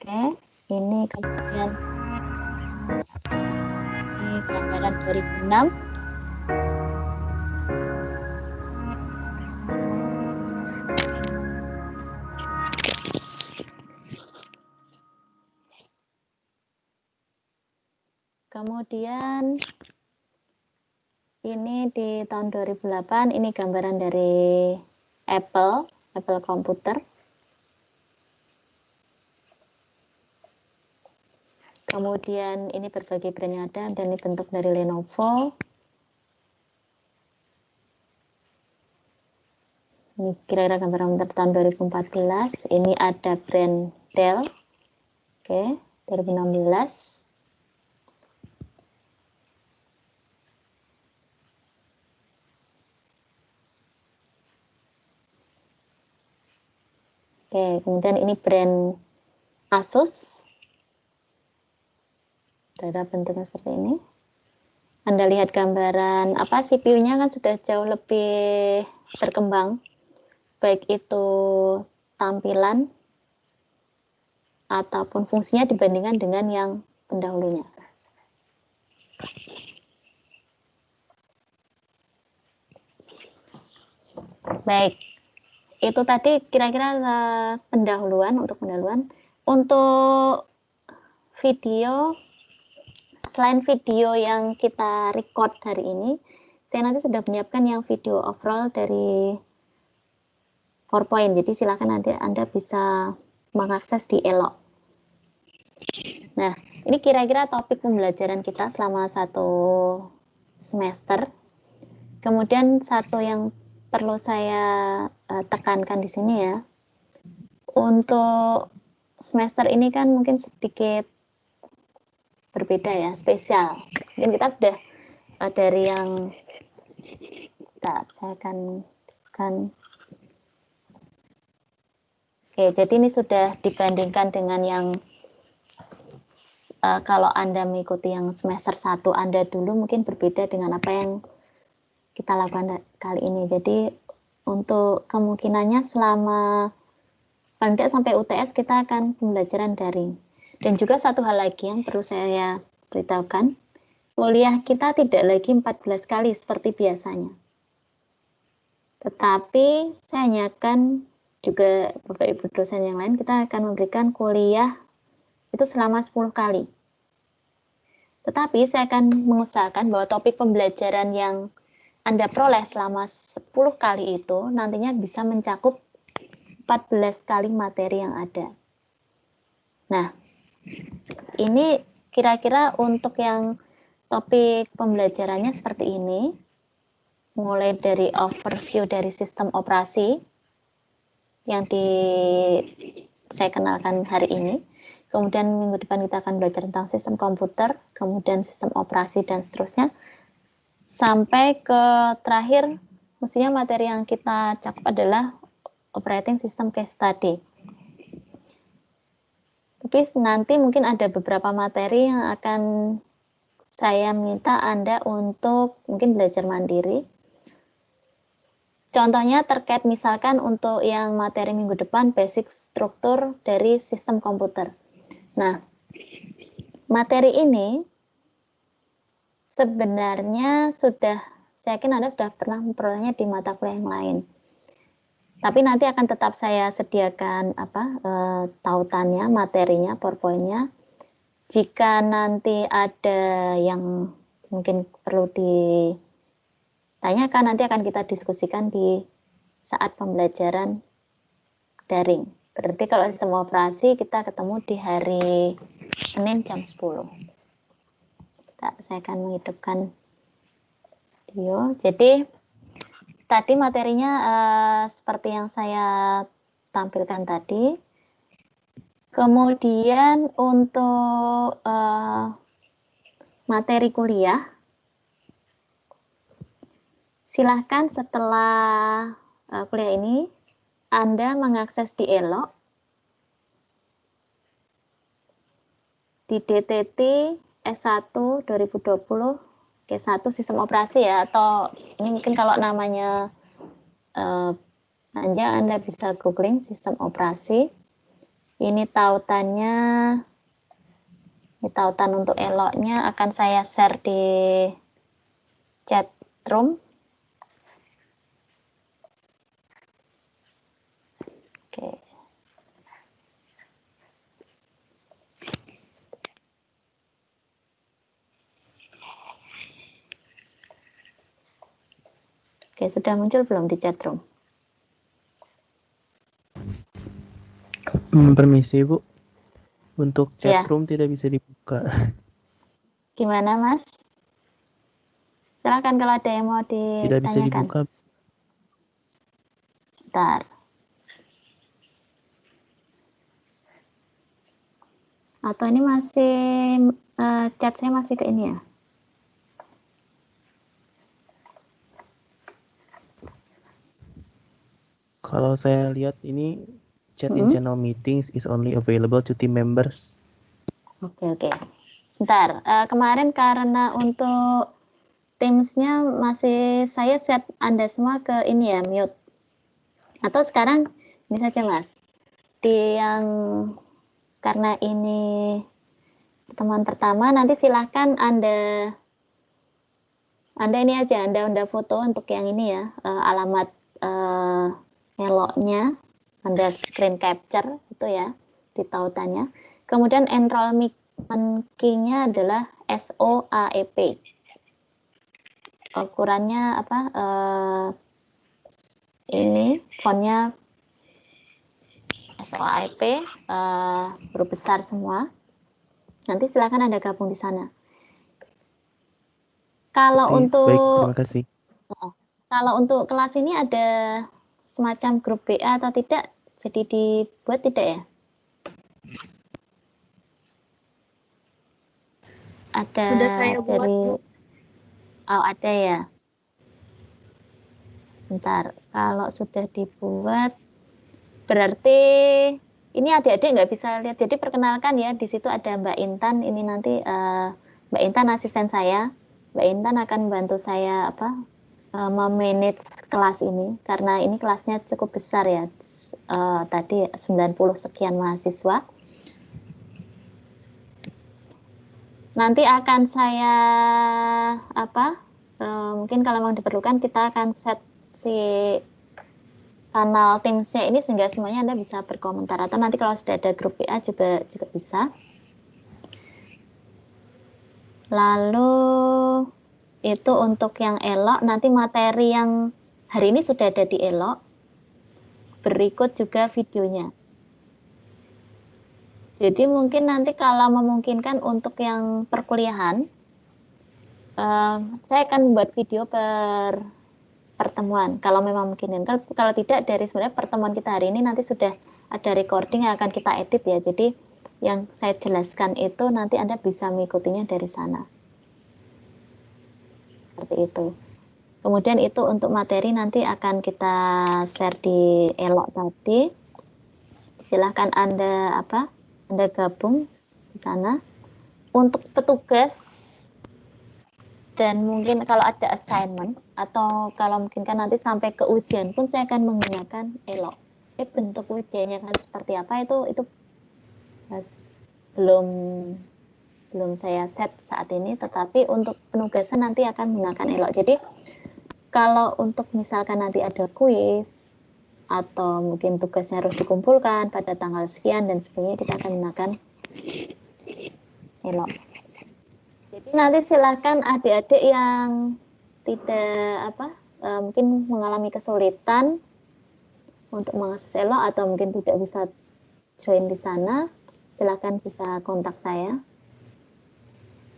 Oke, ini kemudian ini gambaran 2006. Kemudian ini di tahun 2008, ini gambaran dari Apple komputer. Kemudian ini berbagai brand yang ada, dan ini bentuk dari Lenovo. Ini kira-kira gambaran tahun 2014. Ini ada brand Dell. Oke, 2016. Oke, kemudian ini brand Asus. Ada bentuknya seperti ini. Anda lihat gambaran CPU-nya kan sudah jauh lebih berkembang, baik itu tampilan ataupun fungsinya dibandingkan dengan yang pendahulunya. Baik, itu tadi kira-kira pendahuluan. Untuk video, selain video yang kita record hari ini, saya nanti sudah menyiapkan yang video overall dari PowerPoint. Jadi silakan nanti Anda bisa mengakses di Elok. Nah, ini kira-kira topik pembelajaran kita selama 1 semester. Kemudian satu yang perlu saya tekankan di sini ya, untuk semester ini kan mungkin sedikit berbeda ya, spesial. Mungkin kita sudah dari yang saya akan oke, jadi ini sudah dibandingkan dengan yang kalau Anda mengikuti yang semester 1 Anda dulu mungkin berbeda dengan apa yang kita lakukan kali ini. Jadi untuk kemungkinannya selama paling tidak sampai UTS kita akan pembelajaran daring. Dan juga satu hal lagi yang perlu saya beritahukan, kuliah kita tidak lagi 14 kali seperti biasanya. Tetapi saya hanya akan juga Bapak Ibu dosen yang lain, kita akan memberikan kuliah itu selama 10 kali. Tetapi saya akan mengusahakan bahwa topik pembelajaran yang Anda peroleh selama 10 kali itu nantinya bisa mencakup 14 kali materi yang ada. Nah, ini kira-kira untuk yang topik pembelajarannya seperti ini, mulai dari overview dari sistem operasi yang saya kenalkan hari ini, kemudian minggu depan kita akan belajar tentang sistem komputer, kemudian sistem operasi dan seterusnya, sampai ke terakhir, mestinya materi yang kita cakup adalah operating system case study. Tapi nanti mungkin ada beberapa materi yang akan saya minta Anda untuk mungkin belajar mandiri. Contohnya terkait misalkan untuk yang materi minggu depan, basic struktur dari sistem komputer. Nah, materi ini sebenarnya saya yakin Anda sudah pernah memperolehnya di mata kuliah yang lain. Tapi nanti akan tetap saya sediakan tautannya, materinya, PowerPoint-nya. Jika nanti ada yang mungkin perlu ditanyakan, nanti akan kita diskusikan di saat pembelajaran daring. Berarti kalau sistem operasi kita ketemu di hari Senin jam 10. Saya akan menghidupkan video. Jadi tadi materinya seperti yang saya tampilkan tadi. Kemudian untuk materi kuliah, silahkan setelah kuliah ini Anda mengakses di Elok, di DTT S1 2020 K1 sistem operasi ya, atau ini mungkin kalau namanya panjang Anda bisa googling sistem operasi. Ini tautannya, ini tautan untuk eloknya akan saya share di chat room. Oke. Oke, sudah muncul belum di chat room? Permisi Bu, untuk Ya. chatroom tidak bisa dibuka. Gimana Mas? Silakan kalau ada yang mau Tidak bisa ditanyakan. dibuka. Sebentar. Atau ini masih chat saya masih ke ini ya? Kalau saya lihat ini chat in channel meetings is only available to team members. Oke. Sebentar. Kemarin karena untuk Teams-nya masih saya set Anda semua ke ini ya, mute. Atau sekarang ini saja Mas. Karena ini pertemuan pertama, nanti silahkan Anda ini aja, Anda foto untuk yang ini ya, alamat eloknya, Anda screen capture itu ya, di tautannya. Kemudian enrollment key-nya adalah SOAEP. Ukurannya apa? Ini fontnya SOAEP, huruf besar semua. Nanti silakan Anda gabung di sana. Kalau Baik, untuk terima kasih. Kalau untuk kelas ini ada semacam grup BA atau tidak? Jadi dibuat tidak ya? Ada. Sudah saya buat, Bu. Oh, ada ya. Bentar, kalau sudah dibuat, berarti ini adik-adik nggak bisa lihat. Jadi perkenalkan ya, di situ ada Mbak Intan. Ini nanti Mbak Intan asisten saya. Mbak Intan akan membantu saya memanage kelas ini, karena ini kelasnya cukup besar ya. tadi 90 sekian mahasiswa. Nanti akan saya mungkin kalau memang diperlukan kita akan set si kanal Teams-nya ini sehingga semuanya Anda bisa berkomentar, atau nanti kalau sudah ada grup WA juga bisa. Lalu itu untuk yang elok, nanti materi yang hari ini sudah ada di elok, berikut juga videonya. Jadi mungkin nanti kalau memungkinkan untuk yang perkuliahan, saya akan membuat video pertemuan kalau memang mungkin. Kalau tidak, dari sebenarnya pertemuan kita hari ini nanti sudah ada recording yang akan kita edit ya. Jadi yang saya jelaskan itu nanti Anda bisa mengikutinya dari sana. Seperti itu. Kemudian itu untuk materi nanti akan kita share di elok tadi. Silahkan Anda gabung di sana. Untuk petugas dan mungkin kalau ada assignment atau kalau mungkin kan nanti sampai ke ujian pun saya akan menggunakan elok. Bentuk ujiannya kan seperti apa itu belum saya set saat ini, tetapi untuk penugasan nanti akan menggunakan elok. Jadi kalau untuk misalkan nanti ada kuis atau mungkin tugasnya harus dikumpulkan pada tanggal sekian dan sebagainya, kita akan menggunakan elok. Jadi nanti silakan adik-adik yang tidak mungkin mengalami kesulitan untuk mengakses elok atau mungkin tidak bisa join di sana, silakan bisa kontak saya.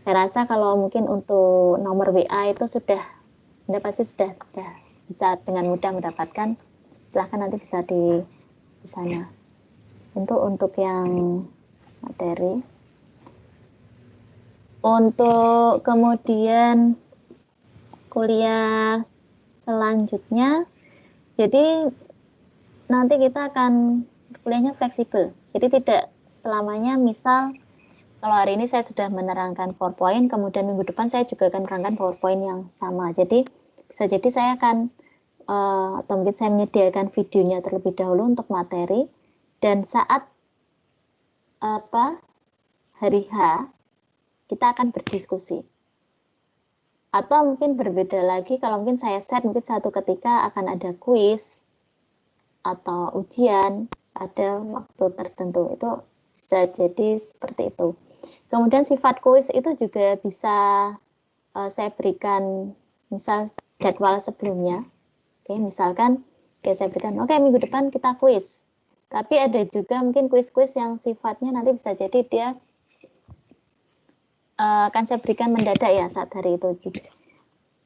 Saya rasa kalau mungkin untuk nomor WA itu Anda pasti sudah bisa dengan mudah mendapatkan. Silakan nanti bisa di sana. Untuk yang materi. Untuk kemudian kuliah selanjutnya, jadi nanti kita akan kuliahnya fleksibel. Jadi tidak selamanya, misal kalau hari ini saya sudah menerangkan PowerPoint, kemudian minggu depan saya juga akan menerangkan PowerPoint yang sama. Jadi bisa jadi saya akan atau mungkin saya menyediakan videonya terlebih dahulu untuk materi, dan saat hari H kita akan berdiskusi. Atau mungkin berbeda lagi kalau mungkin saya set mungkin satu ketika akan ada kuis atau ujian pada waktu tertentu. Itu bisa jadi seperti itu. Kemudian sifat kuis itu juga bisa saya berikan misal jadwal sebelumnya. Oke, misalkan saya berikan, minggu depan kita kuis. Tapi ada juga mungkin kuis-kuis yang sifatnya nanti bisa jadi dia akan saya berikan mendadak ya saat hari itu.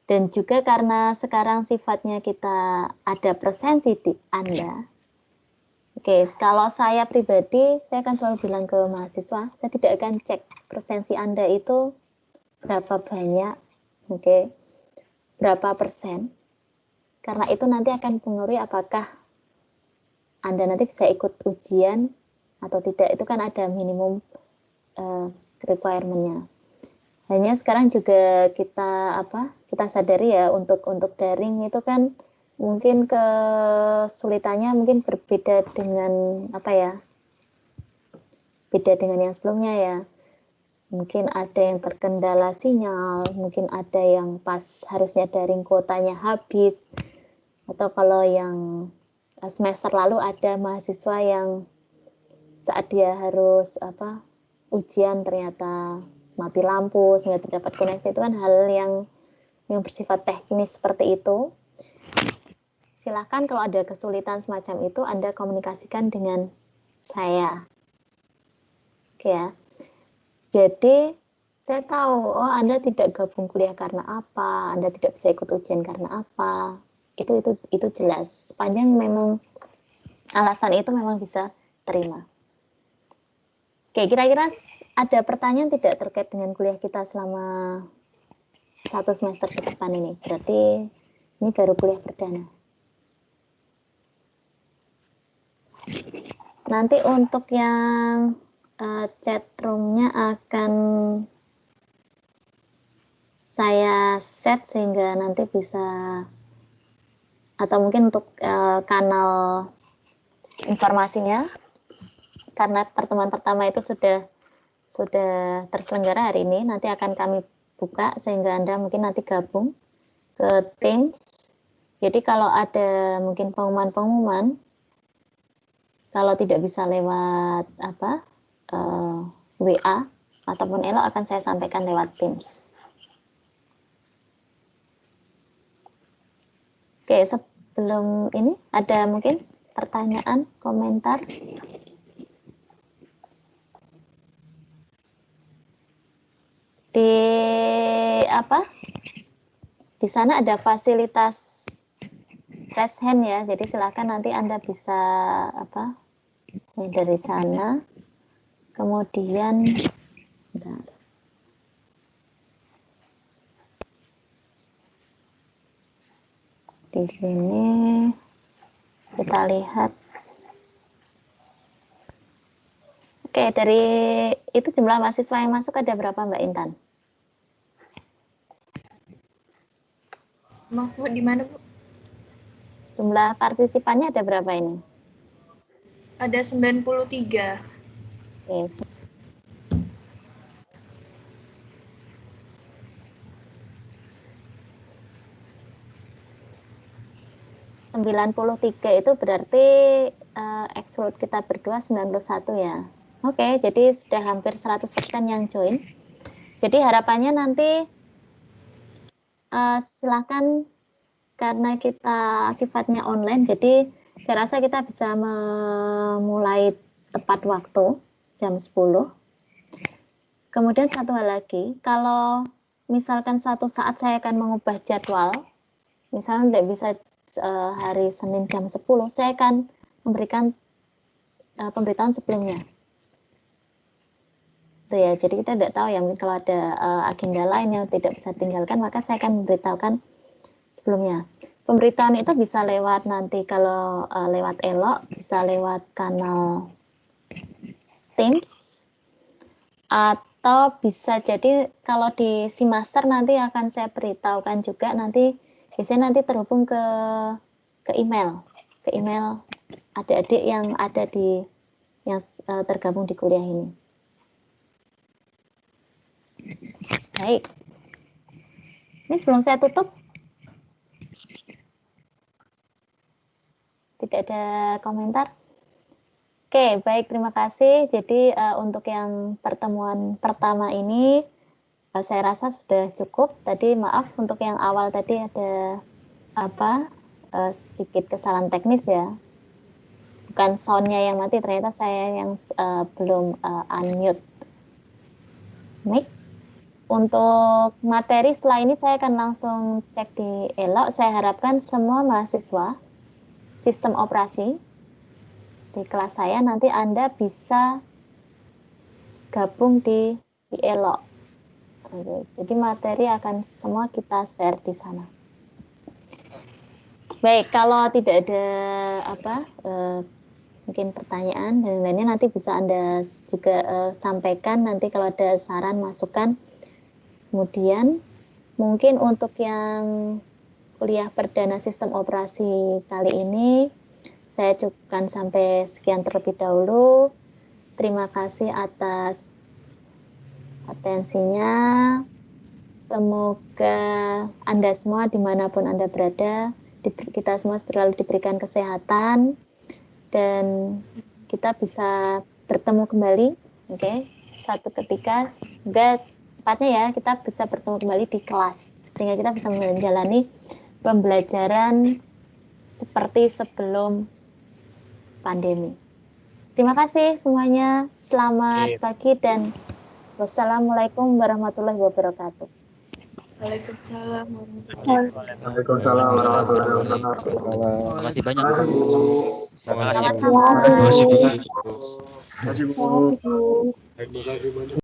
Dan juga karena sekarang sifatnya kita ada presensi di Anda. Oke, kalau saya pribadi, saya akan selalu bilang ke mahasiswa, saya tidak akan cek presensi Anda itu berapa banyak, berapa persen. Karena itu nanti akan mempengaruhi apakah Anda nanti bisa ikut ujian atau tidak. Itu kan ada minimum requirement-nya. Hanya sekarang juga kita sadari ya untuk daring itu kan mungkin kesulitannya mungkin berbeda dengan beda dengan yang sebelumnya ya. Mungkin ada yang terkendala sinyal, mungkin ada yang pas harusnya daring kuotanya habis, atau kalau yang semester lalu ada mahasiswa yang saat dia harus ujian ternyata mati lampu sehingga tidak dapat koneksi. Itu kan hal yang bersifat teknis seperti itu. Silakan kalau ada kesulitan semacam itu Anda komunikasikan dengan saya. Oke ya. Jadi saya tahu Anda tidak gabung kuliah karena apa, Anda tidak bisa ikut ujian karena apa. Itu jelas. Sepanjang memang alasan itu memang bisa terima. Oke, kira-kira ada pertanyaan tidak terkait dengan kuliah kita selama 1 semester ke depan ini? Berarti ini baru kuliah perdana. Nanti untuk yang chat room-nya akan saya set sehingga nanti bisa, atau mungkin untuk kanal informasinya. Karena pertemuan pertama itu sudah terselenggara hari ini, nanti akan kami buka sehingga Anda mungkin nanti gabung ke Teams. Jadi kalau ada mungkin pengumuman-pengumuman, kalau tidak bisa lewat WA ataupun Elo akan saya sampaikan lewat Teams. Oke, sebelum ini ada mungkin pertanyaan, komentar. Di sana ada fasilitas raise hand ya, jadi silakan nanti Anda bisa dari sana. Kemudian sebentar. Di sini kita lihat. Oke, dari itu jumlah mahasiswa yang masuk ada berapa Mbak Intan? Maaf Bu, di mana Bu? Jumlah partisipannya ada berapa ini? Ada 93. Oke. itu berarti exclude kita berdua 91 ya. Oke, jadi sudah hampir 100% yang join. Jadi harapannya nanti silakan, karena kita sifatnya online, jadi saya rasa kita bisa memulai tepat waktu jam 10. Kemudian satu hal lagi, kalau misalkan suatu saat saya akan mengubah jadwal, misalnya tidak bisa hari Senin jam 10, saya akan memberikan pemberitahuan sebelumnya. Itu ya, jadi kita tidak tahu ya, mungkin kalau ada agenda lain yang tidak bisa tinggalkan, maka saya akan memberitahukan sebelumnya. Pemberitaan itu bisa lewat nanti kalau lewat Elo, bisa lewat kanal Teams, atau bisa jadi kalau di Simaster nanti akan saya beritahukan juga, nanti biasanya nanti terhubung ke email adik-adik yang ada di yang tergabung di kuliah ini. Baik. Ini sebelum saya tutup, tidak ada komentar. Oke, baik, terima kasih. Jadi untuk yang pertemuan pertama ini saya rasa sudah cukup. Tadi maaf untuk yang awal tadi ada sedikit kesalahan teknis ya. Bukan soundnya yang mati, ternyata saya yang belum unmute mic. Untuk materi setelah ini saya akan langsung cek di Elo. Saya harapkan semua mahasiswa sistem operasi di kelas saya nanti Anda bisa gabung di Elo. Jadi materi akan semua kita share di sana. Baik, kalau tidak ada mungkin pertanyaan dan lainnya nanti bisa Anda juga sampaikan nanti kalau ada saran, masukan. Kemudian mungkin untuk yang kuliah perdana sistem operasi kali ini saya cukupkan sampai sekian terlebih dahulu. Terima kasih atas atensinya. Semoga Anda semua dimanapun Anda berada, kita semua selalu diberikan kesehatan dan kita bisa bertemu kembali, satu ketika, semoga tepatnya ya, kita bisa bertemu kembali di kelas, sehingga kita bisa menjalani pembelajaran seperti sebelum pandemi. Terima kasih semuanya, selamat pagi dan wassalamualaikum warahmatullahi wabarakatuh. Waalaikumsalam. Waalaikumsalam warahmatullahi wabarakatuh. Terima kasih banyak. Selamat Terima kasih, Bu. Terima kasih, Bu. Terima kasih banyak.